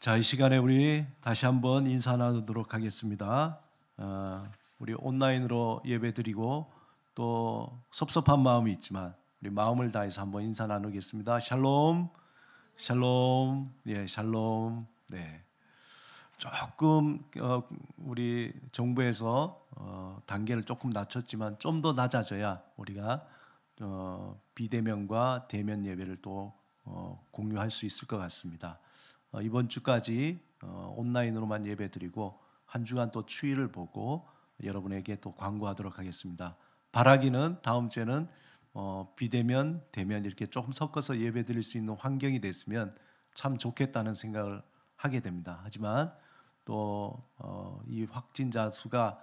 자, 이 시간에 우리 다시 한번 인사 나누도록 하겠습니다. 우리 온라인으로 예배드리고 또 섭섭한 마음이 있지만 우리 마음을 다해서 한번 인사 나누겠습니다. 샬롬, 샬롬, 예, 샬롬. 네, 조금 우리 정부에서 단계를 조금 낮췄지만 좀 더 낮아져야 우리가 비대면과 대면 예배를 또 공유할 수 있을 것 같습니다. 이번 주까지 온라인으로만 예배드리고 한 주간 또 추이를 보고 여러분에게 또 광고하도록 하겠습니다. 바라기는 다음 주에는 비대면, 대면 이렇게 조금 섞어서 예배드릴 수 있는 환경이 됐으면 참 좋겠다는 생각을 하게 됩니다. 하지만 또 이 확진자 수가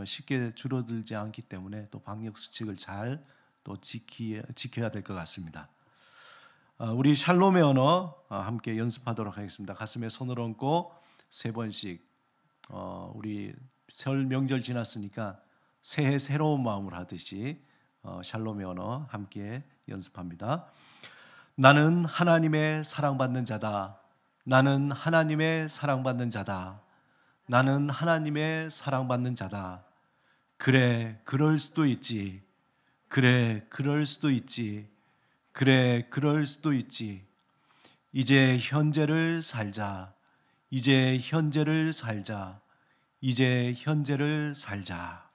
쉽게 줄어들지 않기 때문에 또 방역 수칙을 잘 또 지켜야 될 것 같습니다. 우리 샬롬의 언어 함께 연습하도록 하겠습니다. 가슴에 손을 얹고 세 번씩 우리 설 명절 지났으니까 새해 새로운 마음을 하듯이 샬롬의 언어 함께 연습합니다. 나는 하나님의 사랑받는 자다. 나는 하나님의 사랑받는 자다. 나는 하나님의 사랑받는 자다. 그래, 그럴 수도 있지. 그래, 그럴 수도 있지. 그래, 그럴 수도 있지. 이제 현재를 살자. 이제 현재를 살자. 이제 현재를 살자.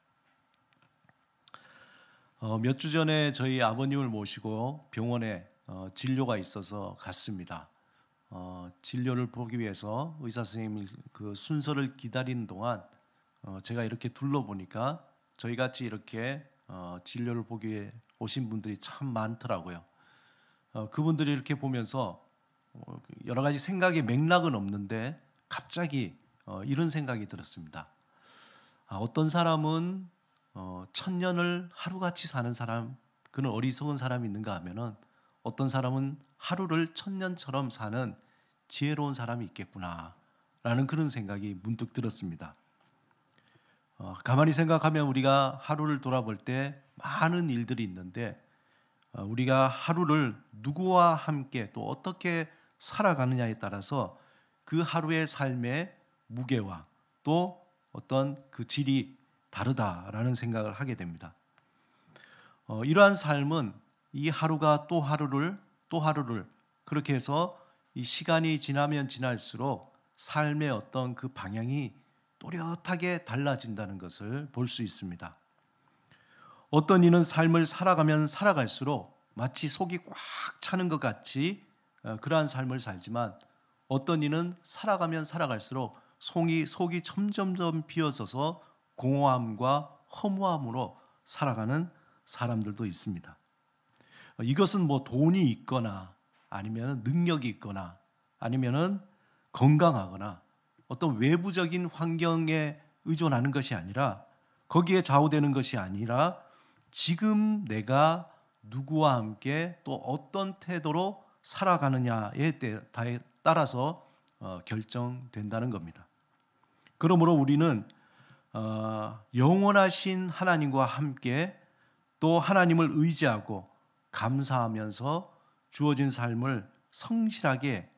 몇 주 전에 저희 아버님을 모시고 병원에 진료가 있어서 갔습니다. 진료를 보기 위해서 의사 선생님이 그 순서를 기다리는 동안 제가 이렇게 둘러보니까 저희 같이 이렇게 진료를 보기 위해 오신 분들이 참 많더라고요. 그분들이 이렇게 보면서 여러 가지 생각의 맥락은 없는데 갑자기 이런 생각이 들었습니다. 어떤 사람은 천년을 하루같이 사는 사람, 그는 어리석은 사람이 있는가 하면은 어떤 사람은 하루를 천년처럼 사는 지혜로운 사람이 있겠구나 라는 그런 생각이 문득 들었습니다. 가만히 생각하면 우리가 하루를 돌아볼 때 많은 일들이 있는데 우리가 하루를 누구와 함께 또 어떻게 살아가느냐에 따라서 그 하루의 삶의 무게와 또 어떤 그 질이 다르다라는 생각을 하게 됩니다. 이러한 삶은 이 하루가 또 하루를 그렇게 해서 이 시간이 지나면 지날수록 삶의 어떤 그 방향이 또렷하게 달라진다는 것을 볼 수 있습니다. 어떤 이는 삶을 살아가면 살아갈수록 마치 속이 꽉 차는 것 같이 그러한 삶을 살지만 어떤 이는 살아가면 살아갈수록 속이 점점점 비어서서 공허함과 허무함으로 살아가는 사람들도 있습니다. 이것은 뭐 돈이 있거나 아니면 능력이 있거나 아니면 건강하거나 어떤 외부적인 환경에 의존하는 것이 아니라 거기에 좌우되는 것이 아니라 지금 내가 누구와 함께 또 어떤 태도로 살아가느냐에 따라서 결정된다는 겁니다. 그러므로 우리는 영원하신 하나님과 함께 또 하나님을 의지하고 감사하면서 주어진 삶을 성실하게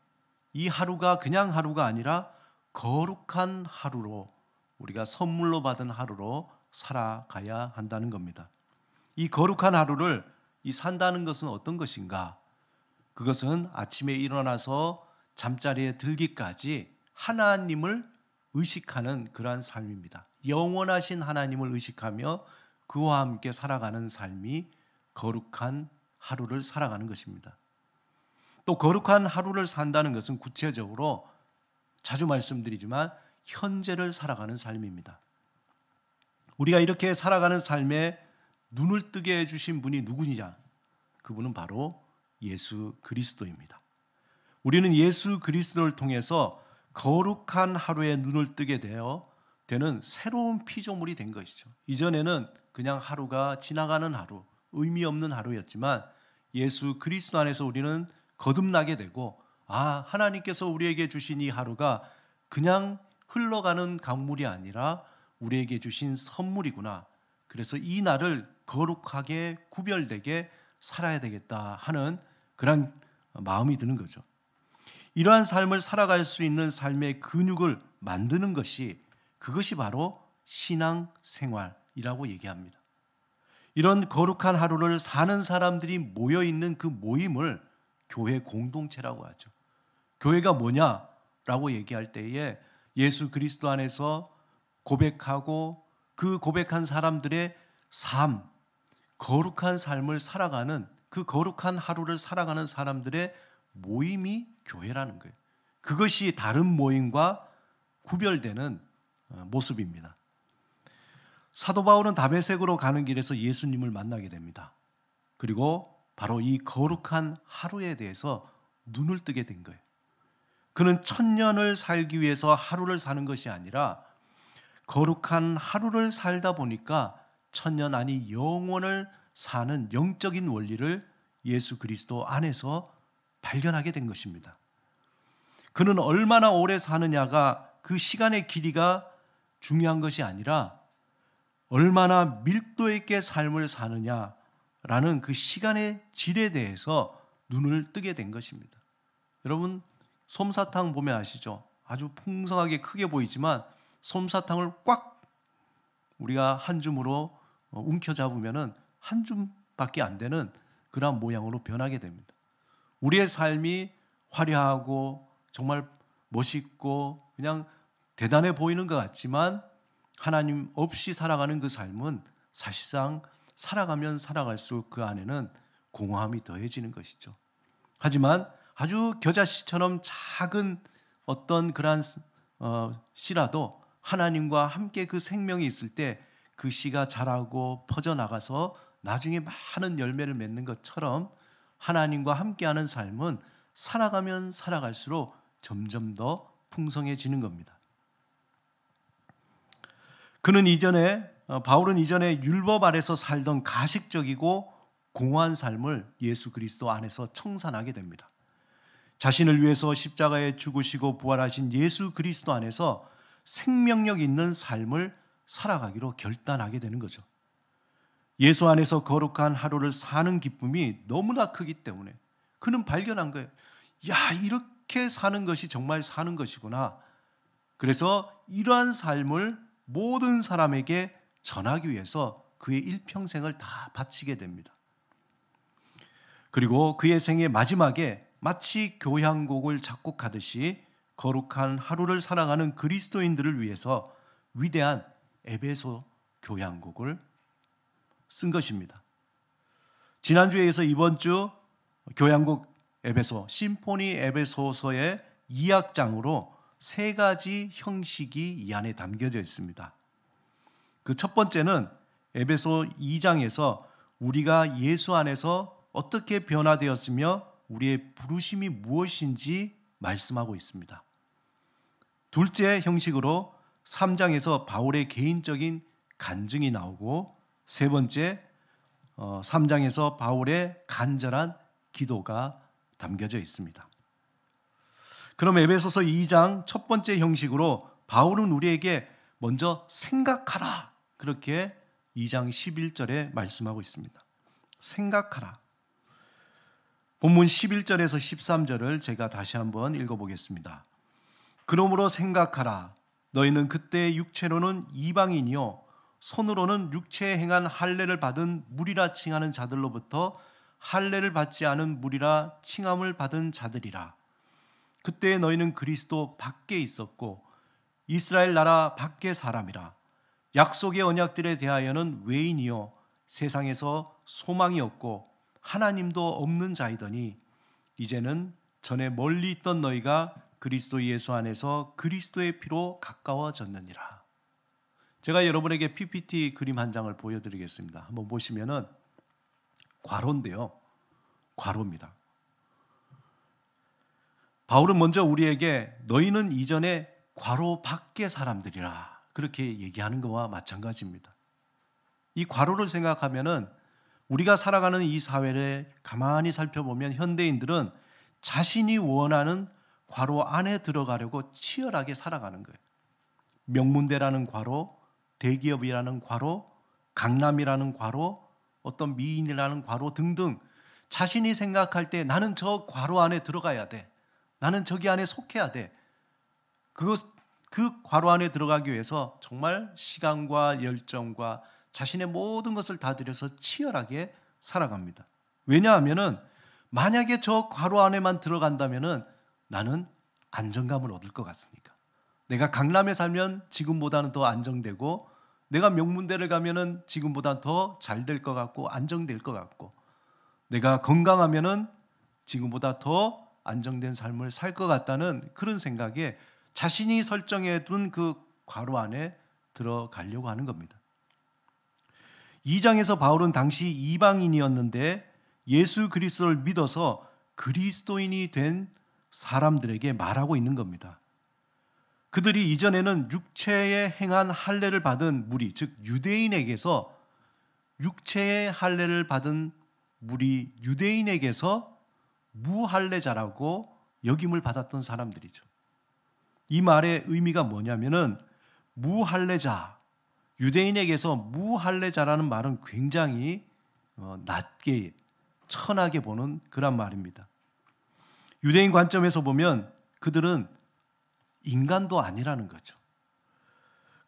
이 하루가 그냥 하루가 아니라 거룩한 하루로 우리가 선물로 받은 하루로 살아가야 한다는 겁니다. 이 거룩한 하루를 산다는 것은 어떤 것인가? 그것은 아침에 일어나서 잠자리에 들기까지 하나님을 의식하는 그러한 삶입니다. 영원하신 하나님을 의식하며 그와 함께 살아가는 삶이 거룩한 하루를 살아가는 것입니다. 또 거룩한 하루를 산다는 것은 구체적으로 자주 말씀드리지만 현재를 살아가는 삶입니다. 우리가 이렇게 살아가는 삶에 눈을 뜨게 해주신 분이 누구냐? 그분은 바로 예수 그리스도입니다. 우리는 예수 그리스도를 통해서 거룩한 하루에 눈을 뜨게 되는 새로운 피조물이 된 것이죠. 이전에는 그냥 하루가 지나가는 하루, 의미 없는 하루였지만 예수 그리스도 안에서 우리는 거듭나게 되고 하나님께서 우리에게 주신 이 하루가 그냥 흘러가는 강물이 아니라 우리에게 주신 선물이구나. 그래서 이 날을 거룩하게 구별되게 살아야 되겠다 하는 그런 마음이 드는 거죠. 이러한 삶을 살아갈 수 있는 삶의 근육을 만드는 것이, 그것이 바로 신앙생활이라고 얘기합니다. 이런 거룩한 하루를 사는 사람들이 모여있는 그 모임을 교회 공동체라고 하죠. 교회가 뭐냐라고 얘기할 때에 예수 그리스도 안에서 고백하고 그 고백한 사람들의 삶, 거룩한 삶을 살아가는, 그 거룩한 하루를 살아가는 사람들의 모임이 교회라는 거예요. 그것이 다른 모임과 구별되는 모습입니다. 사도 바울은 다메섹으로 가는 길에서 예수님을 만나게 됩니다. 그리고 바로 이 거룩한 하루에 대해서 눈을 뜨게 된 거예요. 그는 천년을 살기 위해서 하루를 사는 것이 아니라 거룩한 하루를 살다 보니까 천년 아니 영원을 사는 영적인 원리를 예수 그리스도 안에서 발견하게 된 것입니다. 그는 얼마나 오래 사느냐가, 그 시간의 길이가 중요한 것이 아니라 얼마나 밀도 있게 삶을 사느냐라는 그 시간의 질에 대해서 눈을 뜨게 된 것입니다. 여러분, 솜사탕 보면 아시죠? 아주 풍성하게 크게 보이지만 솜사탕을 꽉 우리가 한 줌으로 움켜잡으면 한 줌밖에 안 되는 그런 모양으로 변하게 됩니다. 우리의 삶이 화려하고 정말 멋있고 그냥 대단해 보이는 것 같지만 하나님 없이 살아가는 그 삶은 사실상 살아가면 살아갈수록 그 안에는 공허함이 더해지는 것이죠. 하지만 아주 겨자씨처럼 작은 어떤 그러한 씨라도 하나님과 함께 그 생명이 있을 때 그 씨가 자라고 퍼져나가서 나중에 많은 열매를 맺는 것처럼 하나님과 함께하는 삶은 살아가면 살아갈수록 점점 더 풍성해지는 겁니다. 바울은 이전에 율법 아래서 살던 가식적이고 공허한 삶을 예수 그리스도 안에서 청산하게 됩니다. 자신을 위해서 십자가에 죽으시고 부활하신 예수 그리스도 안에서 생명력 있는 삶을 살아가기로 결단하게 되는 거죠. 예수 안에서 거룩한 하루를 사는 기쁨이 너무나 크기 때문에 그는 발견한 거예요. 야, 이렇게 사는 것이 정말 사는 것이구나. 그래서 이러한 삶을 모든 사람에게 전하기 위해서 그의 일평생을 다 바치게 됩니다. 그리고 그의 생의 마지막에 마치 교향곡을 작곡하듯이 거룩한 하루를 살아가는 그리스도인들을 위해서 위대한 에베소 교향곡을 쓴 것입니다. 지난주에 이어서 이번 주 교향곡 에베소, 심포니 에베소서의 2악장으로 세 가지 형식이 이 안에 담겨져 있습니다. 그 첫 번째는 에베소 2장에서 우리가 예수 안에서 어떻게 변화되었으며 우리의 부르심이 무엇인지 말씀하고 있습니다. 둘째 형식으로 3장에서 바울의 개인적인 간증이 나오고, 세 번째 3장에서 바울의 간절한 기도가 담겨져 있습니다. 그럼 에베소서 2장 첫 번째 형식으로 바울은 우리에게 먼저 생각하라, 그렇게 2장 11절에 말씀하고 있습니다. 생각하라. 본문 11절에서 13절을 제가 다시 한번 읽어보겠습니다. 그러므로 생각하라. 너희는 그때 육체로는 이방인이요 손으로는 육체에 행한 할례를 받은 무리라 칭하는 자들로부터 할례를 받지 않은 무리라 칭함을 받은 자들이라. 그때 너희는 그리스도 밖에 있었고 이스라엘 나라 밖의 사람이라. 약속의 언약들에 대하여는 외인이요 세상에서 소망이 없고 하나님도 없는 자이더니 이제는 전에 멀리 있던 너희가 그리스도 예수 안에서 그리스도의 피로 가까워졌느니라. 제가 여러분에게 PPT 그림 한 장을 보여드리겠습니다. 한번 보시면은 괄호인데요. 괄호입니다. 바울은 먼저 우리에게 너희는 이전에 괄호 밖의 사람들이라 그렇게 얘기하는 것과 마찬가지입니다. 이 괄호를 생각하면은 우리가 살아가는 이 사회를 가만히 살펴보면 현대인들은 자신이 원하는 괄호 안에 들어가려고 치열하게 살아가는 거예요. 명문대라는 괄호, 대기업이라는 괄호, 강남이라는 괄호, 어떤 미인이라는 괄호 등등 자신이 생각할 때 나는 저 괄호 안에 들어가야 돼. 나는 저기 안에 속해야 돼. 그 괄호 안에 들어가기 위해서 정말 시간과 열정과 자신의 모든 것을 다 들여서 치열하게 살아갑니다. 왜냐하면은 만약에 저 괄호 안에만 들어간다면은 나는 안정감을 얻을 것 같으니까. 내가 강남에 살면 지금보다는 더 안정되고, 내가 명문대를 가면은 지금보다 더 잘 될 것 같고 안정될 것 같고, 내가 건강하면은 지금보다 더 안정된 삶을 살 것 같다는 그런 생각에 자신이 설정해 둔 그 괄호 안에 들어가려고 하는 겁니다. 2장에서 바울은 당시 이방인이었는데 예수 그리스도를 믿어서 그리스도인이 된 사람들에게 말하고 있는 겁니다. 그들이 이전에는 육체에 행한 할례를 받은 무리, 즉 유대인에게서 육체의 할례를 받은 무리, 유대인에게서 무할례자라고 여김을 받았던 사람들이죠. 이 말의 의미가 뭐냐면은 무할례자, 유대인에게서 무할례자라는 말은 굉장히 낮게, 천하게 보는 그런 말입니다. 유대인 관점에서 보면 그들은 인간도 아니라는 거죠.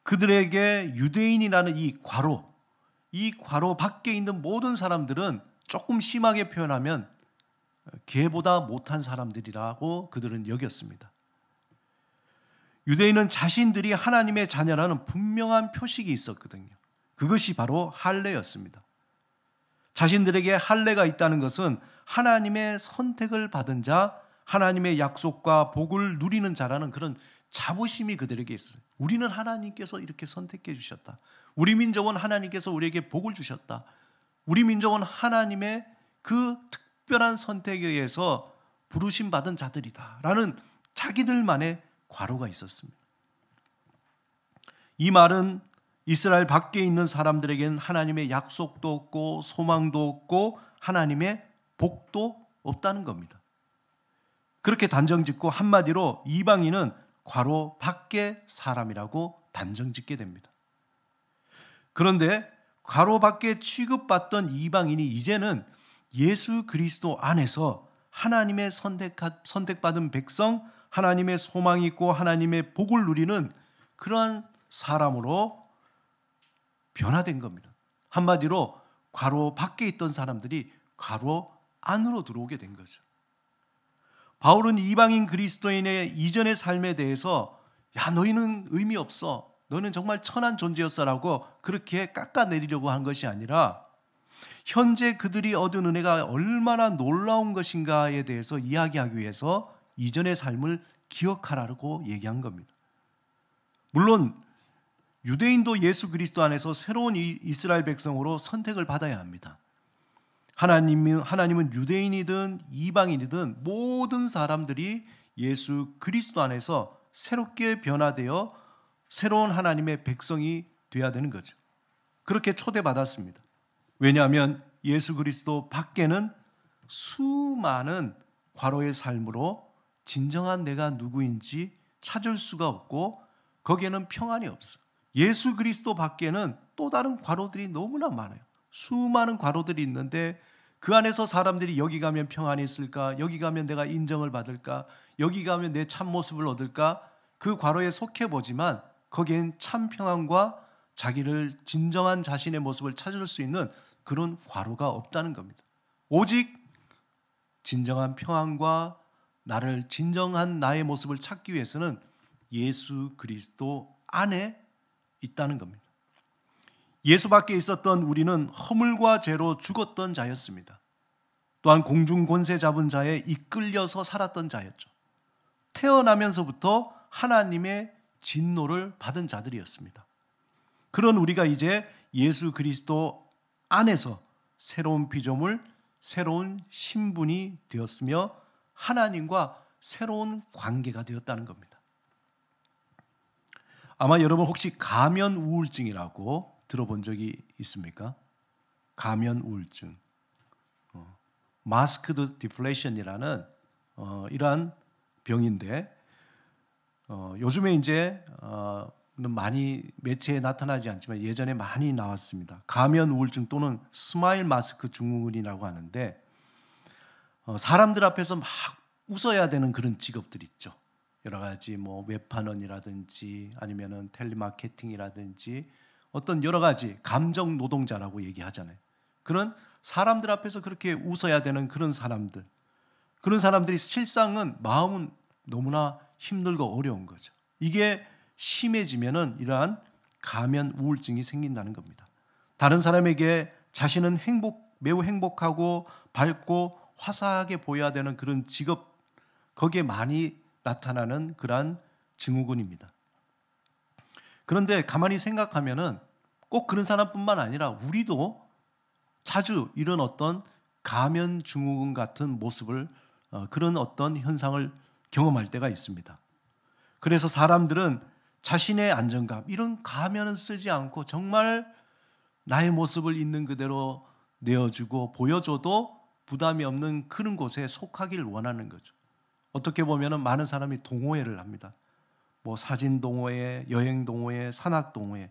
그들에게 유대인이라는 이 괄호 밖에 있는 모든 사람들은 조금 심하게 표현하면 개보다 못한 사람들이라고 그들은 여겼습니다. 유대인은 자신들이 하나님의 자녀라는 분명한 표식이 있었거든요. 그것이 바로 할례였습니다. 자신들에게 할례가 있다는 것은 하나님의 선택을 받은 자, 하나님의 약속과 복을 누리는 자라는 그런 자부심이 그들에게 있어요. 우리는 하나님께서 이렇게 선택해 주셨다. 우리 민족은 하나님께서 우리에게 복을 주셨다. 우리 민족은 하나님의 그 특별한 선택에 의해서 부르심 받은 자들이다 라는 자기들만의 괄호가 있었습니다. 이 말은 이스라엘 밖에 있는 사람들에게는 하나님의 약속도 없고 소망도 없고 하나님의 복도 없다는 겁니다. 그렇게 단정짓고 한마디로 이방인은 괄호 밖의 사람이라고 단정짓게 됩니다. 그런데 괄호 밖에 취급받던 이방인이 이제는 예수 그리스도 안에서 하나님의 선택받은 백성, 하나님의 소망이 있고 하나님의 복을 누리는 그러한 사람으로 변화된 겁니다. 한마디로 괄호 밖에 있던 사람들이 괄호 안으로 들어오게 된 거죠. 바울은 이방인 그리스도인의 이전의 삶에 대해서 야, 너희는 의미 없어. 너는 정말 천한 존재였어라고 그렇게 깎아내리려고 한 것이 아니라 현재 그들이 얻은 은혜가 얼마나 놀라운 것인가에 대해서 이야기하기 위해서 이전의 삶을 기억하라고 얘기한 겁니다. 물론 유대인도 예수 그리스도 안에서 새로운 이스라엘 백성으로 선택을 받아야 합니다. 하나님은 유대인이든 이방인이든 모든 사람들이 예수 그리스도 안에서 새롭게 변화되어 새로운 하나님의 백성이 되어야 되는 거죠. 그렇게 초대받았습니다. 왜냐하면 예수 그리스도 밖에는 수많은 괄호의 삶으로 진정한 내가 누구인지 찾을 수가 없고 거기에는 평안이 없어. 예수 그리스도 밖에는 또 다른 괄호들이 너무나 많아요. 수많은 괄호들이 있는데 그 안에서 사람들이 여기 가면 평안이 있을까? 여기 가면 내가 인정을 받을까? 여기 가면 내 참모습을 얻을까? 그 괄호에 속해보지만 거기엔 참 평안과 자기를 진정한 자신의 모습을 찾을 수 있는 그런 괄호가 없다는 겁니다. 오직 진정한 평안과 나를 진정한 나의 모습을 찾기 위해서는 예수 그리스도 안에 있다는 겁니다. 예수 밖에 있었던 우리는 허물과 죄로 죽었던 자였습니다. 또한 공중 권세 잡은 자에 이끌려서 살았던 자였죠. 태어나면서부터 하나님의 진노를 받은 자들이었습니다. 그런 우리가 이제 예수 그리스도 안에서 새로운 피조물, 새로운 신분이 되었으며 하나님과 새로운 관계가 되었다는 겁니다. 아마 여러분 혹시 가면 우울증이라고 들어본 적이 있습니까? 가면 우울증, 마스크드 디플레이션이라는 이러한 병인데 요즘에 이제 많이 매체에 나타나지 않지만 예전에 많이 나왔습니다. 가면 우울증 또는 스마일 마스크 증후군이라고 하는데 사람들 앞에서 막 웃어야 되는 그런 직업들 있죠. 여러 가지 뭐 웹판원이라든지 아니면은 텔레마케팅이라든지 어떤 여러 가지 감정 노동자라고 얘기하잖아요. 그런 사람들 앞에서 그렇게 웃어야 되는 그런 사람들이 실상은 마음은 너무나 힘들고 어려운 거죠. 이게 심해지면은 이러한 가면 우울증이 생긴다는 겁니다. 다른 사람에게 자신은 매우 행복하고 밝고 화사하게 보여야 되는 그런 직업, 거기에 많이 나타나는 그러한 증후군입니다. 그런데 가만히 생각하면은 꼭 그런 사람뿐만 아니라 우리도 자주 이런 어떤 가면 증후군 같은 모습을 그런 어떤 현상을 경험할 때가 있습니다. 그래서 사람들은 자신의 안정감, 이런 가면은 쓰지 않고 정말 나의 모습을 있는 그대로 내어주고 보여줘도 부담이 없는 그런 곳에 속하기를 원하는 거죠. 어떻게 보면 많은 사람이 동호회를 합니다. 뭐 사진 동호회, 여행 동호회, 산악 동호회,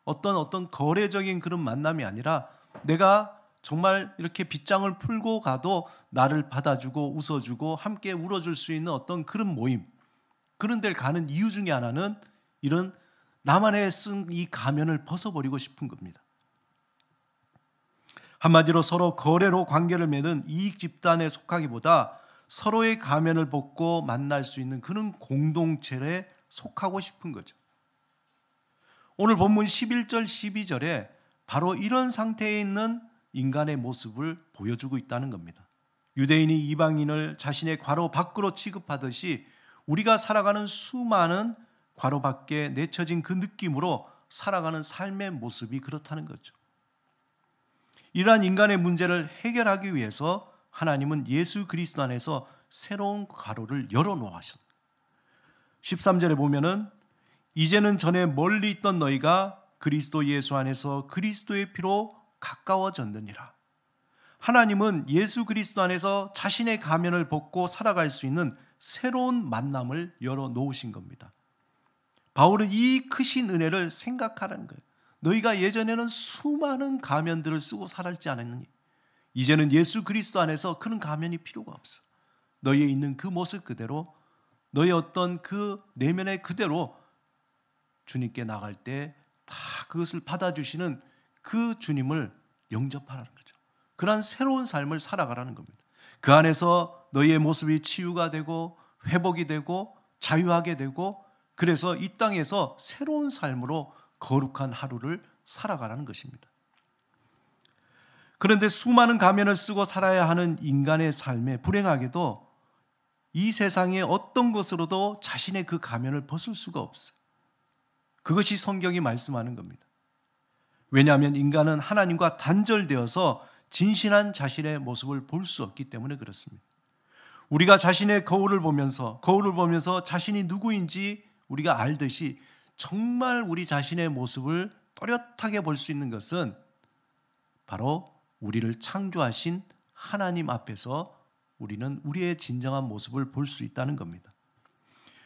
어떤 거래적인 그런 만남이 아니라 내가 정말 이렇게 빗장을 풀고 가도 나를 받아주고 웃어주고 함께 울어줄 수 있는 어떤 그런 모임, 그런 데를 가는 이유 중에 하나는 이런 나만의 쓴 이 가면을 벗어버리고 싶은 겁니다. 한마디로 서로 거래로 관계를 맺는 이익 집단에 속하기보다 서로의 가면을 벗고 만날 수 있는 그런 공동체에 속하고 싶은 거죠. 오늘 본문 11절, 12절에 바로 이런 상태에 있는 인간의 모습을 보여주고 있다는 겁니다. 유대인이 이방인을 자신의 괄호 밖으로 취급하듯이 우리가 살아가는 수많은 괄호 밖에 내쳐진 그 느낌으로 살아가는 삶의 모습이 그렇다는 거죠. 이러한 인간의 문제를 해결하기 위해서 하나님은 예수 그리스도 안에서 새로운 괄호를 열어놓으셨습니다. 13절에 보면은 이제는 전에 멀리 있던 너희가 그리스도 예수 안에서 그리스도의 피로 가까워졌느니라. 하나님은 예수 그리스도 안에서 자신의 가면을 벗고 살아갈 수 있는 새로운 만남을 열어놓으신 겁니다. 바울은 이 크신 은혜를 생각하라는 거예요. 너희가 예전에는 수많은 가면들을 쓰고 살았지 않았느니 이제는 예수 그리스도 안에서 그런 가면이 필요가 없어. 너희에 있는 그 모습 그대로, 너희 어떤 그 내면의 그대로 주님께 나갈 때 다 그것을 받아주시는 그 주님을 영접하라는 거죠. 그러한 새로운 삶을 살아가라는 겁니다. 그 안에서 너희의 모습이 치유가 되고 회복이 되고 자유하게 되고, 그래서 이 땅에서 새로운 삶으로 거룩한 하루를 살아가라는 것입니다. 그런데 수많은 가면을 쓰고 살아야 하는 인간의 삶에 불행하게도 이 세상의 어떤 것으로도 자신의 그 가면을 벗을 수가 없어요. 그것이 성경이 말씀하는 겁니다. 왜냐하면 인간은 하나님과 단절되어서 진실한 자신의 모습을 볼 수 없기 때문에 그렇습니다. 우리가 자신의 거울을 보면서 자신이 누구인지 우리가 알듯이 정말 우리 자신의 모습을 또렷하게 볼 수 있는 것은 바로 우리를 창조하신 하나님 앞에서 우리는 우리의 진정한 모습을 볼 수 있다는 겁니다.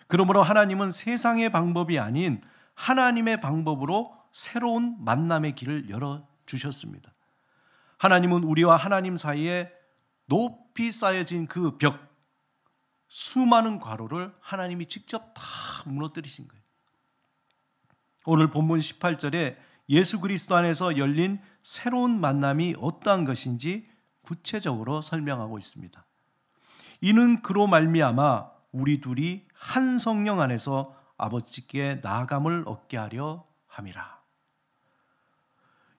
그러므로 하나님은 세상의 방법이 아닌 하나님의 방법으로 새로운 만남의 길을 열어주셨습니다. 하나님은 우리와 하나님 사이에 높이 쌓여진 그 벽, 수많은 괄호를 하나님이 직접 다 무너뜨리신 거예요. 오늘 본문 18절에 예수 그리스도 안에서 열린 새로운 만남이 어떠한 것인지 구체적으로 설명하고 있습니다. 이는 그로 말미암아 우리 둘이 한 성령 안에서 아버지께 나아감을 얻게 하려 함이라.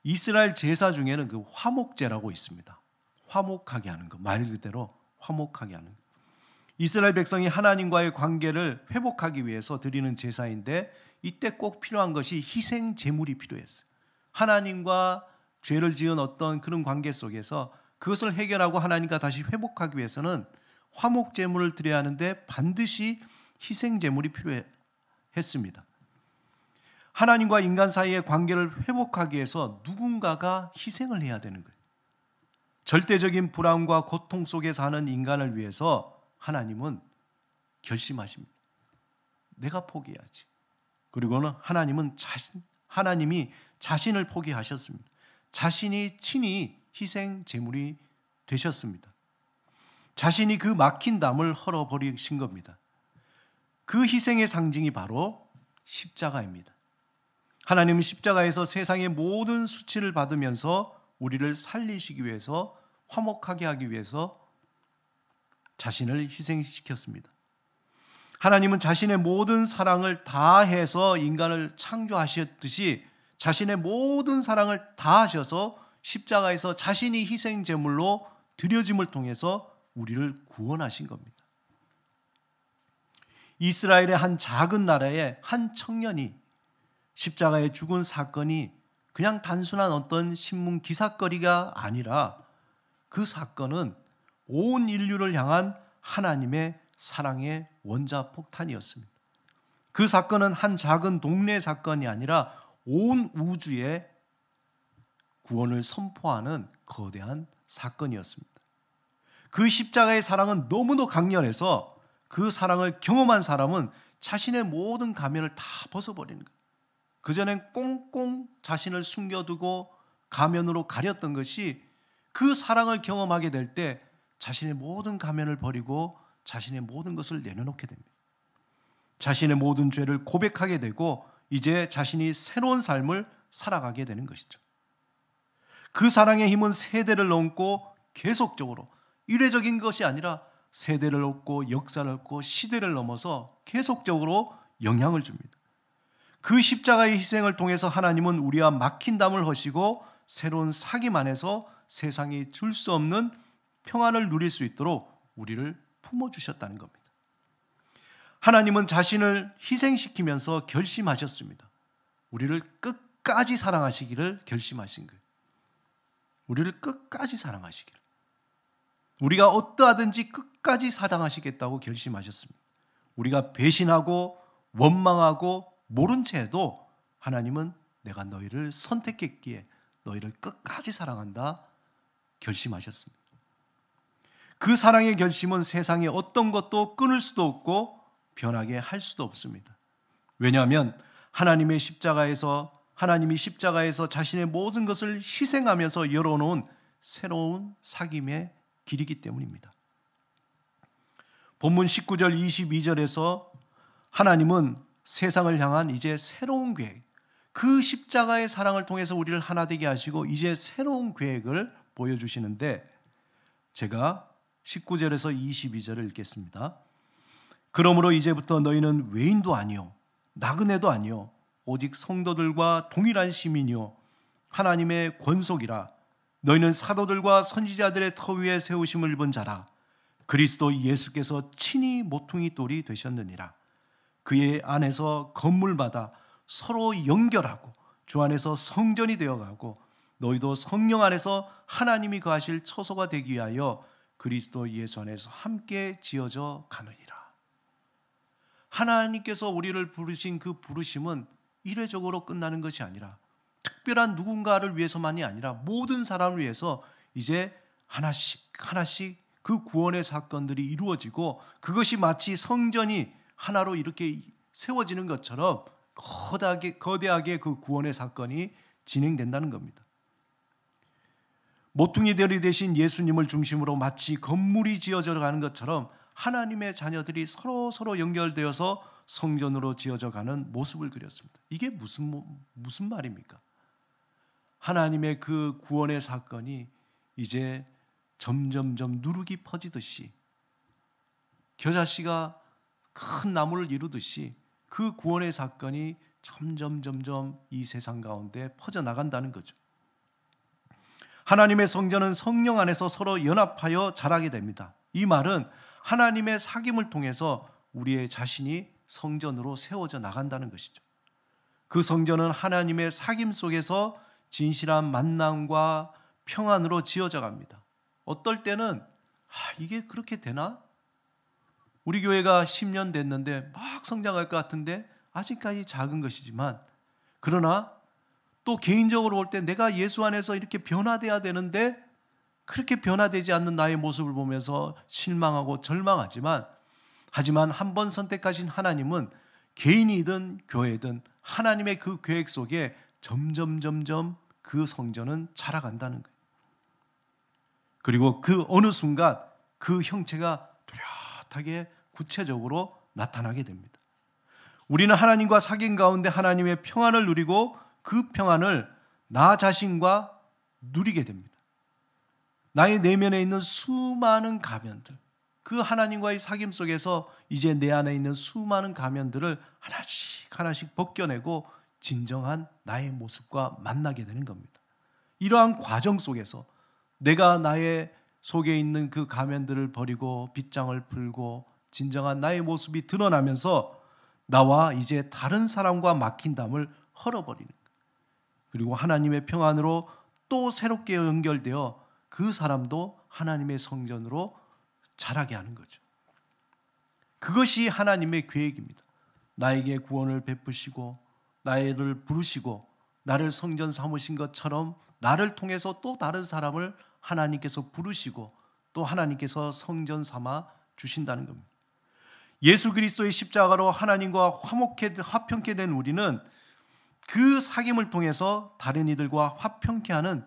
이스라엘 제사 중에는 그 화목제라고 있습니다. 화목하게 하는 것, 말 그대로 화목하게 하는 것. 이스라엘 백성이 하나님과의 관계를 회복하기 위해서 드리는 제사인데 이때 꼭 필요한 것이 희생 제물이 필요했어요. 하나님과 죄를 지은 어떤 그런 관계 속에서 그것을 해결하고 하나님과 다시 회복하기 위해서는 화목 제물을 드려야 하는데 반드시 희생 제물이 필요했습니다. 하나님과 인간 사이의 관계를 회복하기 위해서 누군가가 희생을 해야 되는 거예요. 절대적인 불안과 고통 속에 사는 인간을 위해서 하나님은 결심하십니다. 내가 포기해야지. 그리고는 하나님이 자신을 포기하셨습니다. 자신이 친히 희생 제물이 되셨습니다. 자신이 그 막힌 담을 헐어버리신 겁니다. 그 희생의 상징이 바로 십자가입니다. 하나님은 십자가에서 세상의 모든 수치를 받으면서 우리를 살리시기 위해서, 화목하게 하기 위해서 자신을 희생시켰습니다. 하나님은 자신의 모든 사랑을 다해서 인간을 창조하셨듯이 자신의 모든 사랑을 다하셔서 십자가에서 자신이 희생 제물로 드려짐을 통해서 우리를 구원하신 겁니다. 이스라엘의 한 작은 나라의 한 청년이 십자가에 죽은 사건이 그냥 단순한 어떤 신문 기사거리가 아니라 그 사건은 온 인류를 향한 하나님의 사랑의 원자폭탄이었습니다. 그 사건은 한 작은 동네 사건이 아니라 온 우주에 구원을 선포하는 거대한 사건이었습니다. 그 십자가의 사랑은 너무도 강렬해서 그 사랑을 경험한 사람은 자신의 모든 가면을 다 벗어버리는 거예요. 그전엔 꽁꽁 자신을 숨겨두고 가면으로 가렸던 것이 그 사랑을 경험하게 될 때 자신의 모든 가면을 버리고 자신의 모든 것을 내려놓게 됩니다. 자신의 모든 죄를 고백하게 되고 이제 자신이 새로운 삶을 살아가게 되는 것이죠. 그 사랑의 힘은 세대를 넘고 계속적으로, 일회적인 것이 아니라 세대를 넘고 역사를 넘고 시대를 넘어서 계속적으로 영향을 줍니다. 그 십자가의 희생을 통해서 하나님은 우리와 막힌 담을 허시고 새로운 사귐 안에서 세상이 줄 수 없는 평안을 누릴 수 있도록 우리를 품어주셨다는 겁니다. 하나님은 자신을 희생시키면서 결심하셨습니다. 우리를 끝까지 사랑하시기를 결심하신 거예요. 우리를 끝까지 사랑하시기를. 우리가 어떠하든지 끝까지 사랑하시겠다고 결심하셨습니다. 우리가 배신하고 원망하고 모른 채 해도 하나님은 내가 너희를 선택했기에 너희를 끝까지 사랑한다 결심하셨습니다. 그 사랑의 결심은 세상에 어떤 것도 끊을 수도 없고 변하게 할 수도 없습니다. 왜냐하면 하나님이 십자가에서 자신의 모든 것을 희생하면서 열어놓은 새로운 사귐의 길이기 때문입니다. 본문 19절 22절에서 하나님은 세상을 향한 이제 새로운 계획, 그 십자가의 사랑을 통해서 우리를 하나 되게 하시고 이제 새로운 계획을 보여주시는데, 제가 19절에서 22절을 읽겠습니다. 그러므로 이제부터 너희는 외인도 아니요 나그네도 아니요 오직 성도들과 동일한 시민이요 하나님의 권속이라. 너희는 사도들과 선지자들의 터 위에 세우심을 입은 자라. 그리스도 예수께서 친히 모퉁이 돌이 되셨느니라. 그의 안에서 건물마다 서로 연결하고 주 안에서 성전이 되어가고 너희도 성령 안에서 하나님이 거하실 처소가 되기 위하여 그리스도 예수 안에서 함께 지어져 가느니라. 하나님께서 우리를 부르신 그 부르심은 이례적으로 끝나는 것이 아니라 특별한 누군가를 위해서만이 아니라 모든 사람을 위해서 이제 하나씩 그 구원의 사건들이 이루어지고 그것이 마치 성전이 하나로 이렇게 세워지는 것처럼 거대하게 그 구원의 사건이 진행된다는 겁니다. 모퉁이들이 되신 예수님을 중심으로 마치 건물이 지어져 가는 것처럼 하나님의 자녀들이 서로 연결되어서 성전으로 지어져 가는 모습을 그렸습니다. 이게 무슨 말입니까? 하나님의 그 구원의 사건이 이제 점점점 누룩이 퍼지듯이 겨자씨가 큰 나무를 이루듯이 그 구원의 사건이 점점 이 세상 가운데 퍼져나간다는 거죠. 하나님의 성전은 성령 안에서 서로 연합하여 자라게 됩니다. 이 말은 하나님의 사귐을 통해서 우리의 자신이 성전으로 세워져 나간다는 것이죠. 그 성전은 하나님의 사귐 속에서 진실한 만남과 평안으로 지어져 갑니다. 어떨 때는 이게 그렇게 되나? 우리 교회가 10년 됐는데 막 성장할 것 같은데 아직까지 작은 것이지만, 그러나 또 개인적으로 볼 때 내가 예수 안에서 이렇게 변화돼야 되는데 그렇게 변화되지 않는 나의 모습을 보면서 실망하고 절망하지만, 하지만 한 번 선택하신 하나님은 개인이든 교회든 하나님의 그 계획 속에 점점 그 성전은 자라간다는 거예요. 그리고 그 어느 순간 그 형체가 뚜렷하게 구체적으로 나타나게 됩니다. 우리는 하나님과 사귐 가운데 하나님의 평안을 누리고 그 평안을 나 자신과 누리게 됩니다. 나의 내면에 있는 수많은 가면들, 그 하나님과의 사귐 속에서 이제 내 안에 있는 수많은 가면들을 하나씩 하나씩 벗겨내고 진정한 나의 모습과 만나게 되는 겁니다. 이러한 과정 속에서 내가 나의 속에 있는 그 가면들을 버리고 빗장을 풀고 진정한 나의 모습이 드러나면서 나와 이제 다른 사람과 막힌 담을 헐어버리는 거예요. 그리고 하나님의 평안으로 또 새롭게 연결되어 그 사람도 하나님의 성전으로 자라게 하는 거죠. 그것이 하나님의 계획입니다. 나에게 구원을 베푸시고 나를 부르시고 나를 성전 삼으신 것처럼 나를 통해서 또 다른 사람을 하나님께서 부르시고 또 하나님께서 성전 삼아 주신다는 겁니다. 예수 그리스도의 십자가로 하나님과 화평케 된 우리는 그 사귐을 통해서 다른 이들과 화평케 하는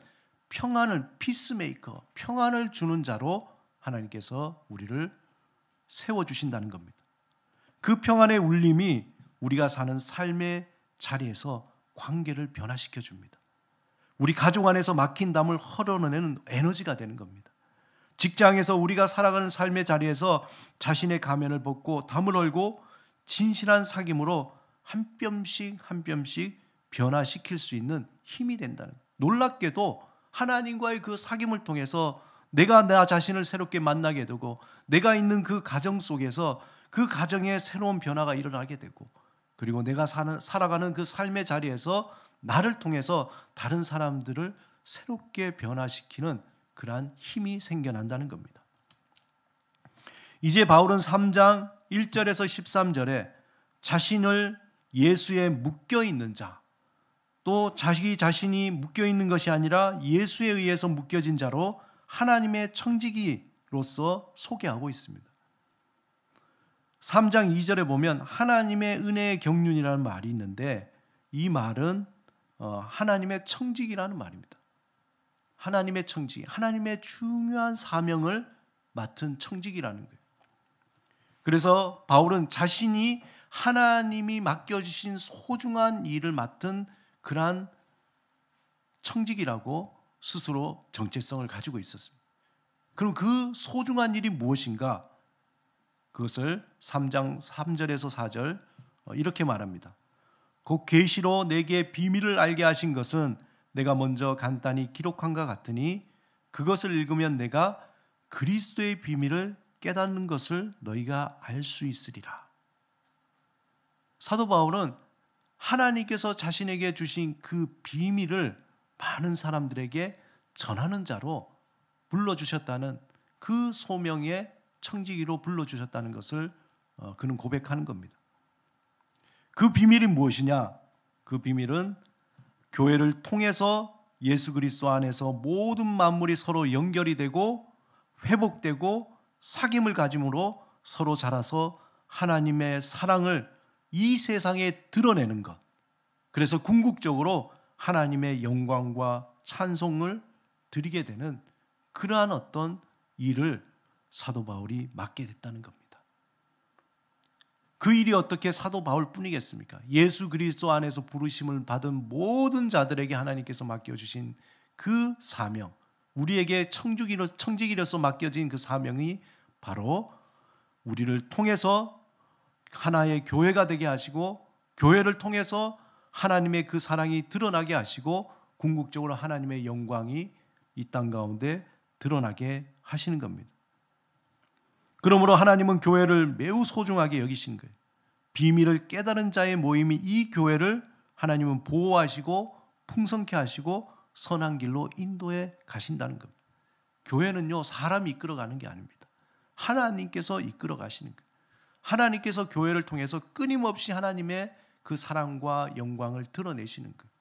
평안을, 피스메이커, 평안을 주는 자로 하나님께서 우리를 세워주신다는 겁니다. 그 평안의 울림이 우리가 사는 삶의 자리에서 관계를 변화시켜 줍니다. 우리 가족 안에서 막힌 담을 헐어내는 에너지가 되는 겁니다. 직장에서 우리가 살아가는 삶의 자리에서 자신의 가면을 벗고 담을 헐고 진실한 사귐으로 한 뼘씩 한 뼘씩 변화시킬 수 있는 힘이 된다는 거예요. 놀랍게도 하나님과의 그 사귐을 통해서 내가 나 자신을 새롭게 만나게 되고 내가 있는 그 가정 속에서 그 가정에 새로운 변화가 일어나게 되고 그리고 내가 살아가는 그 삶의 자리에서 나를 통해서 다른 사람들을 새롭게 변화시키는 그러한 힘이 생겨난다는 겁니다. 이제 바울은 3장 1절에서 13절에 자신을 예수에 묶여있는 자, 또 자기 자신이 묶여있는 것이 아니라 예수에 의해서 묶여진 자로 하나님의 청지기로서 소개하고 있습니다. 3장 2절에 보면 하나님의 은혜의 경륜이라는 말이 있는데 이 말은 하나님의 청지기라는 말입니다. 하나님의 청지기, 하나님의 중요한 사명을 맡은 청지기라는 거예요. 그래서 바울은 자신이 하나님이 맡겨주신 소중한 일을 맡은 그러한 청지기라고 스스로 정체성을 가지고 있었습니다. 그럼 그 소중한 일이 무엇인가? 그것을 3장 3절에서 4절 이렇게 말합니다. 곧 계시로 내게 비밀을 알게 하신 것은 내가 먼저 간단히 기록한과 같으니 그것을 읽으면 내가 그리스도의 비밀을 깨닫는 것을 너희가 알 수 있으리라. 사도 바울은 하나님께서 자신에게 주신 그 비밀을 많은 사람들에게 전하는 자로 불러주셨다는 그 소명의 청지기로 불러주셨다는 것을 그는 고백하는 겁니다. 그 비밀이 무엇이냐? 그 비밀은 교회를 통해서 예수 그리스도 안에서 모든 만물이 서로 연결이 되고 회복되고 사귐을 가짐으로 서로 자라서 하나님의 사랑을 이 세상에 드러내는 것. 그래서 궁극적으로 하나님의 영광과 찬송을 드리게 되는 그러한 어떤 일을 사도 바울이 맡게 됐다는 겁니다. 그 일이 어떻게 사도 바울뿐이겠습니까? 예수 그리스도 안에서 부르심을 받은 모든 자들에게 하나님께서 맡겨주신 그 사명, 우리에게 청지기로서 맡겨진 그 사명이 바로 우리를 통해서 하나의 교회가 되게 하시고 교회를 통해서 하나님의 그 사랑이 드러나게 하시고 궁극적으로 하나님의 영광이 이 땅 가운데 드러나게 하시는 겁니다. 그러므로 하나님은 교회를 매우 소중하게 여기신 거예요. 비밀을 깨달은 자의 모임이 이 교회를 하나님은 보호하시고 풍성케 하시고 선한 길로 인도해 가신다는 겁니다. 교회는요, 사람이 이끌어가는 게 아닙니다. 하나님께서 이끌어 가시는 거예요. 하나님께서 교회를 통해서 끊임없이 하나님의 그 사랑과 영광을 드러내시는 거예요.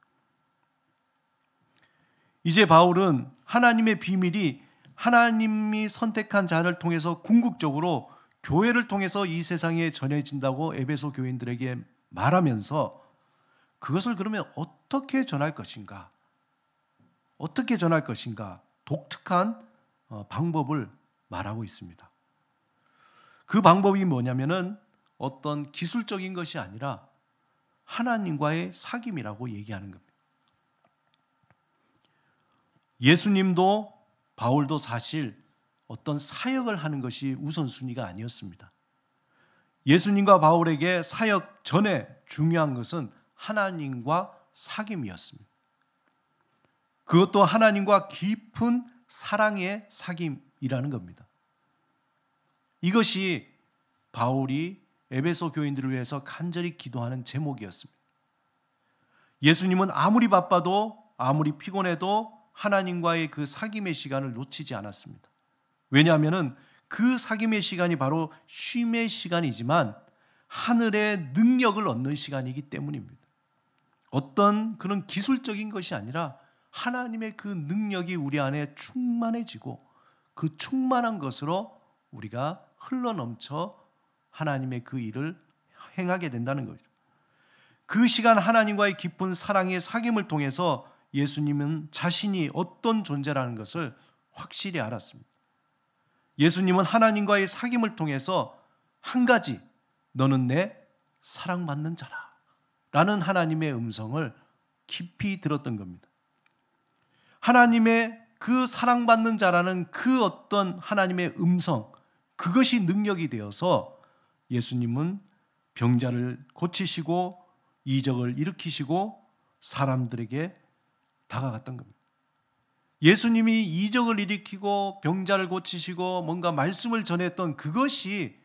이제 바울은 하나님의 비밀이 하나님이 선택한 자를 통해서 궁극적으로 교회를 통해서 이 세상에 전해진다고 에베소 교인들에게 말하면서 그것을 그러면 어떻게 전할 것인가? 어떻게 전할 것인가? 독특한 방법을 말하고 있습니다. 그 방법이 뭐냐면은 어떤 기술적인 것이 아니라 하나님과의 사귐이라고 얘기하는 겁니다. 예수님도 바울도 사실 어떤 사역을 하는 것이 우선순위가 아니었습니다. 예수님과 바울에게 사역 전에 중요한 것은 하나님과 사귐이었습니다. 그것도 하나님과 깊은 사랑의 사귐이라는 겁니다. 이것이 바울이 에베소 교인들을 위해서 간절히 기도하는 제목이었습니다. 예수님은 아무리 바빠도 아무리 피곤해도 하나님과의 그 사귐의 시간을 놓치지 않았습니다. 왜냐하면 그 사귐의 시간이 바로 쉼의 시간이지만 하늘의 능력을 얻는 시간이기 때문입니다. 어떤 그런 기술적인 것이 아니라 하나님의 그 능력이 우리 안에 충만해지고 그 충만한 것으로 우리가 흘러넘쳐 하나님의 그 일을 행하게 된다는 거죠. 그 시간 하나님과의 깊은 사랑의 사귐을 통해서 예수님은 자신이 어떤 존재라는 것을 확실히 알았습니다. 예수님은 하나님과의 사귐을 통해서 한 가지, 너는 내 사랑받는 자라 라는 하나님의 음성을 깊이 들었던 겁니다. 하나님의 그 사랑받는 자라는 그 어떤 하나님의 음성, 그것이 능력이 되어서 예수님은 병자를 고치시고 이적을 일으키시고 사람들에게 다가갔던 겁니다. 예수님이 이적을 일으키고 병자를 고치시고 뭔가 말씀을 전했던 그것이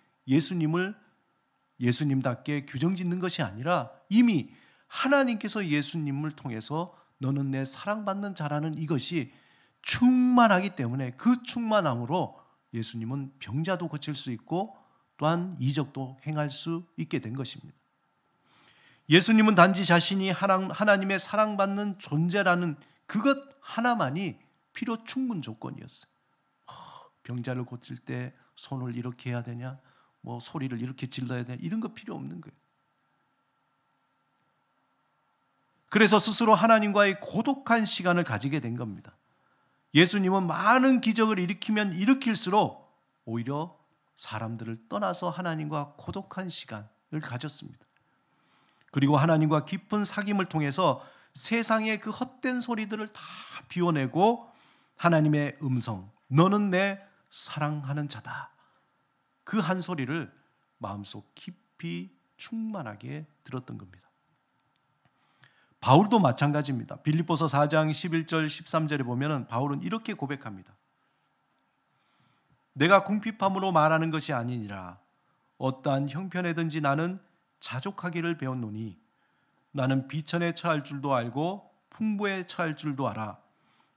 예수님답게 규정짓는 것이 아니라 이미 하나님께서 예수님을 통해서 너는 내 사랑받는 자라는 이것이 충만하기 때문에 그 충만함으로 예수님은 병자도 고칠 수 있고 또한 이적도 행할 수 있게 된 것입니다. 예수님은 단지 자신이 하나님의 사랑받는 존재라는 그것 하나만이 필요 충분 조건이었어요. 병자를 고칠 때 손을 이렇게 해야 되냐, 뭐 소리를 이렇게 질러야 되냐, 이런 거 필요 없는 거예요. 그래서 스스로 하나님과의 고독한 시간을 가지게 된 겁니다. 예수님은 많은 기적을 일으키면 일으킬수록 오히려 사람들을 떠나서 하나님과 고독한 시간을 가졌습니다. 그리고 하나님과 깊은 사귐을 통해서 세상의 그 헛된 소리들을 다 비워내고 하나님의 음성, 너는 내 사랑하는 자다. 그 한 소리를 마음속 깊이 충만하게 들었던 겁니다. 바울도 마찬가지입니다. 빌립보서 4장 11절 13절에 보면 바울은 이렇게 고백합니다. 내가 궁핍함으로 말하는 것이 아니니라. 어떠한 형편에든지 나는 자족하기를 배웠노니 나는 비천에 처할 줄도 알고 풍부에 처할 줄도 알아.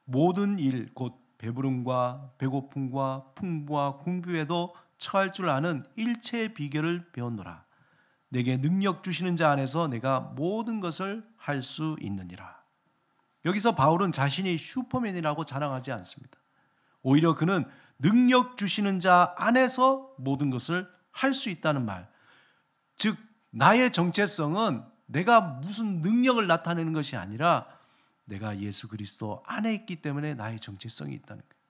모든 일 곧 배부름과 배고픔과 풍부와 궁핍에도 처할 줄 아는 일체의 비결을 배웠노라. 내게 능력 주시는 자 안에서 내가 모든 것을 할 수 있느니라. 여기서 바울은 자신이 슈퍼맨이라고 자랑하지 않습니다. 오히려 그는 능력 주시는 자 안에서 모든 것을 할 수 있다는 말, 즉 나의 정체성은 내가 무슨 능력을 나타내는 것이 아니라 내가 예수 그리스도 안에 있기 때문에 나의 정체성이 있다는 거예요.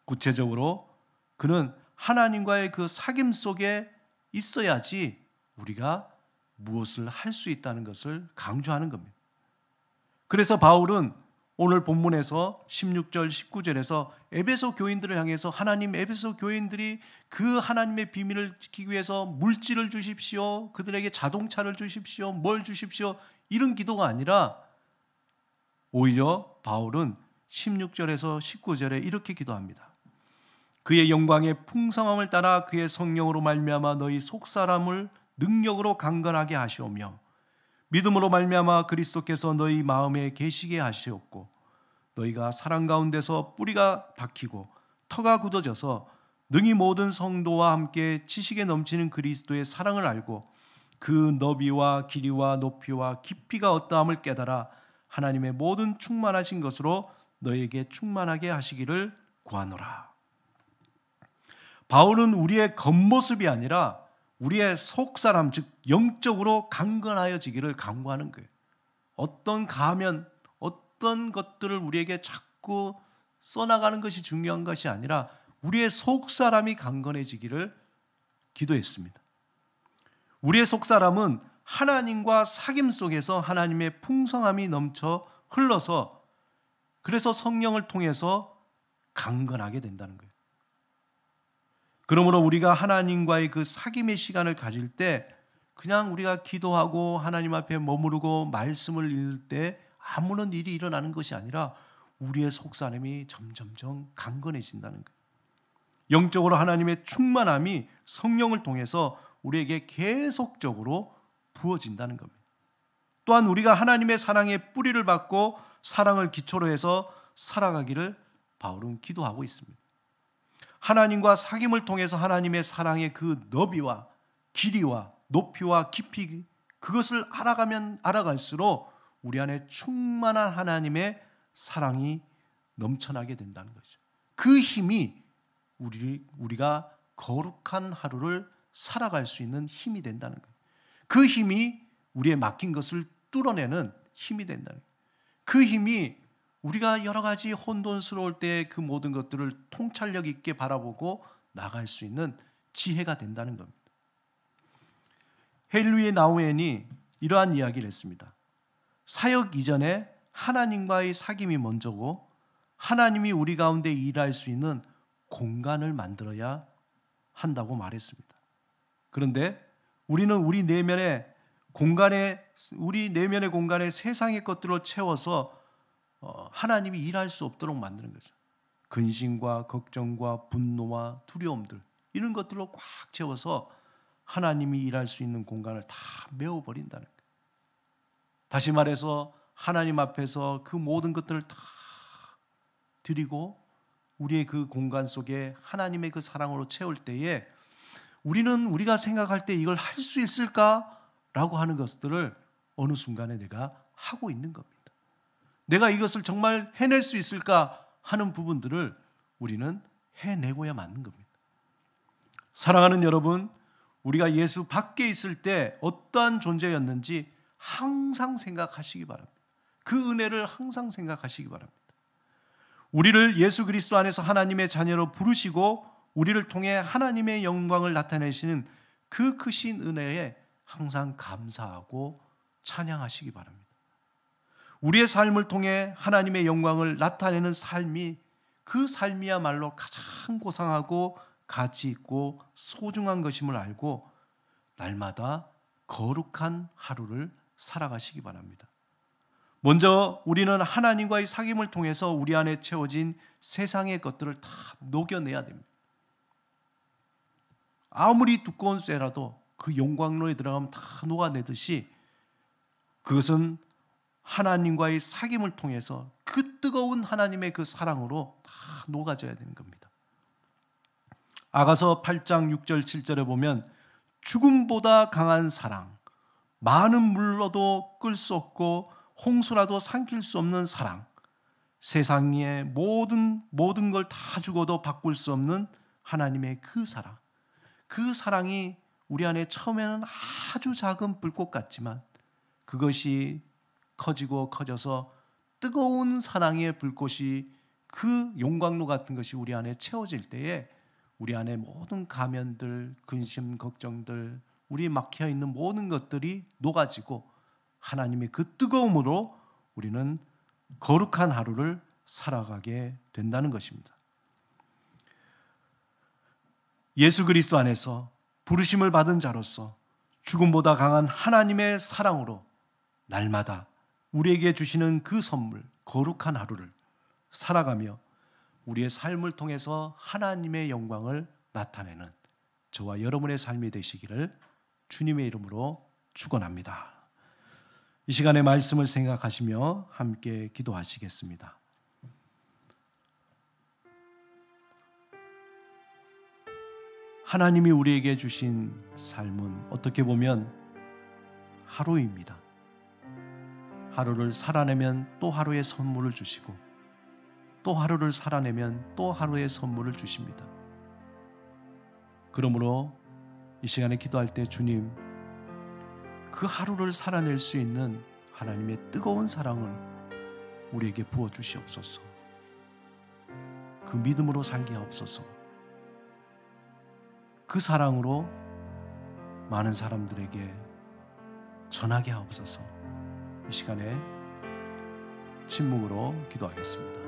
구체적으로 그는 하나님과의 그 사귐 속에 있어야지 우리가 무엇을 할 수 있다는 것을 강조하는 겁니다. 그래서 바울은 오늘 본문에서 16절 19절에서 에베소 교인들을 향해서 하나님, 에베소 교인들이 그 하나님의 비밀을 지키기 위해서 물질을 주십시오, 그들에게 자동차를 주십시오, 뭘 주십시오, 이런 기도가 아니라 오히려 바울은 16절에서 19절에 이렇게 기도합니다. 그의 영광의 풍성함을 따라 그의 성령으로 말미암아 너희 속사람을 능력으로 강건하게 하시오며 믿음으로 말미암아 그리스도께서 너희 마음에 계시게 하시옵고 너희가 사랑 가운데서 뿌리가 박히고 터가 굳어져서 능히 모든 성도와 함께 지식에 넘치는 그리스도의 사랑을 알고 그 너비와 길이와 높이와 깊이가 어떠함을 깨달아 하나님의 모든 충만하신 것으로 너희에게 충만하게 하시기를 구하노라. 바울은 우리의 겉모습이 아니라 우리의 속사람, 즉 영적으로 강건하여지기를 강구하는 거예요. 어떤 가면, 어떤 것들을 우리에게 자꾸 써나가는 것이 중요한 것이 아니라 우리의 속사람이 강건해지기를 기도했습니다. 우리의 속사람은 하나님과 사귐 속에서 하나님의 풍성함이 넘쳐 흘러서 그래서 성령을 통해서 강건하게 된다는 거예요. 그러므로 우리가 하나님과의 그 사귐의 시간을 가질 때 그냥 우리가 기도하고 하나님 앞에 머무르고 말씀을 읽을 때 아무런 일이 일어나는 것이 아니라 우리의 속사람이 점점점 강건해진다는 거예요. 영적으로 하나님의 충만함이 성령을 통해서 우리에게 계속적으로 부어진다는 겁니다. 또한 우리가 하나님의 사랑의 뿌리를 받고 사랑을 기초로 해서 살아가기를 바울은 기도하고 있습니다. 하나님과 사귐을 통해서 하나님의 사랑의 그 너비와 길이와 높이와 깊이 그것을 알아가면 알아갈수록 우리 안에 충만한 하나님의 사랑이 넘쳐나게 된다는 거죠. 그 힘이 우리가 거룩한 하루를 살아갈 수 있는 힘이 된다는 거예요. 그 힘이 우리의 막힌 것을 뚫어내는 힘이 된다는 거예요. 그 힘이 우리가 여러 가지 혼돈스러울 때 그 모든 것들을 통찰력 있게 바라보고 나갈 수 있는 지혜가 된다는 겁니다. 헨리 나우엔이 이러한 이야기를 했습니다. 사역 이전에 하나님과의 사귐이 먼저고 하나님이 우리 가운데 일할 수 있는 공간을 만들어야 한다고 말했습니다. 그런데 우리는 우리 내면의 공간에 세상의 것들로 채워서 하나님이 일할 수 없도록 만드는 거죠. 근심과 걱정과 분노와 두려움들 이런 것들로 꽉 채워서 하나님이 일할 수 있는 공간을 다 메워버린다는 거예요. 다시 말해서 하나님 앞에서 그 모든 것들을 다 드리고 우리의 그 공간 속에 하나님의 그 사랑으로 채울 때에 우리가 생각할 때 이걸 할 수 있을까라고 하는 것들을 어느 순간에 내가 하고 있는 겁니다. 내가 이것을 정말 해낼 수 있을까 하는 부분들을 우리는 해내고야 마는 겁니다. 사랑하는 여러분, 우리가 예수 밖에 있을 때 어떠한 존재였는지 항상 생각하시기 바랍니다. 그 은혜를 항상 생각하시기 바랍니다. 우리를 예수 그리스도 안에서 하나님의 자녀로 부르시고 우리를 통해 하나님의 영광을 나타내시는 그 크신 은혜에 항상 감사하고 찬양하시기 바랍니다. 우리의 삶을 통해 하나님의 영광을 나타내는 삶이 그 삶이야말로 가장 고상하고 가치 있고 소중한 것임을 알고 날마다 거룩한 하루를 살아가시기 바랍니다. 먼저 우리는 하나님과의 사귐을 통해서 우리 안에 채워진 세상의 것들을 다 녹여내야 됩니다. 아무리 두꺼운 쇠라도 그 용광로에 들어가면 다 녹아내듯이 그것은 하나님과의 사귐을 통해서 그 뜨거운 하나님의 그 사랑으로 다 녹아져야 되는 겁니다. 아가서 8장 6절 7절에 보면 죽음보다 강한 사랑, 많은 물로도 끌 수 없고 홍수라도 삼킬 수 없는 사랑, 세상의 모든 걸 다 주고도 바꿀 수 없는 하나님의 그 사랑, 그 사랑이 우리 안에 처음에는 아주 작은 불꽃 같지만 그것이 커지고 커져서 뜨거운 사랑의 불꽃이 그 용광로 같은 것이 우리 안에 채워질 때에 우리 안에 모든 가면들, 근심, 걱정들, 우리 막혀 있는 모든 것들이 녹아지고 하나님의 그 뜨거움으로 우리는 거룩한 하루를 살아가게 된다는 것입니다. 예수 그리스도 안에서 부르심을 받은 자로서 죽음보다 강한 하나님의 사랑으로 날마다 우리에게 주시는 그 선물, 거룩한 하루를 살아가며 우리의 삶을 통해서 하나님의 영광을 나타내는 저와 여러분의 삶이 되시기를 주님의 이름으로 축원합니다. 이 시간의 말씀을 생각하시며 함께 기도하시겠습니다. 하나님이 우리에게 주신 삶은 어떻게 보면 하루입니다. 하루를 살아내면 또 하루의 선물을 주시고 또 하루를 살아내면 또 하루의 선물을 주십니다. 그러므로 이 시간에 기도할 때 주님, 그 하루를 살아낼 수 있는 하나님의 뜨거운 사랑을 우리에게 부어주시옵소서. 그 믿음으로 살게 하옵소서. 그 사랑으로 많은 사람들에게 전하게 하옵소서. 이 시간에 침묵으로 기도하겠습니다.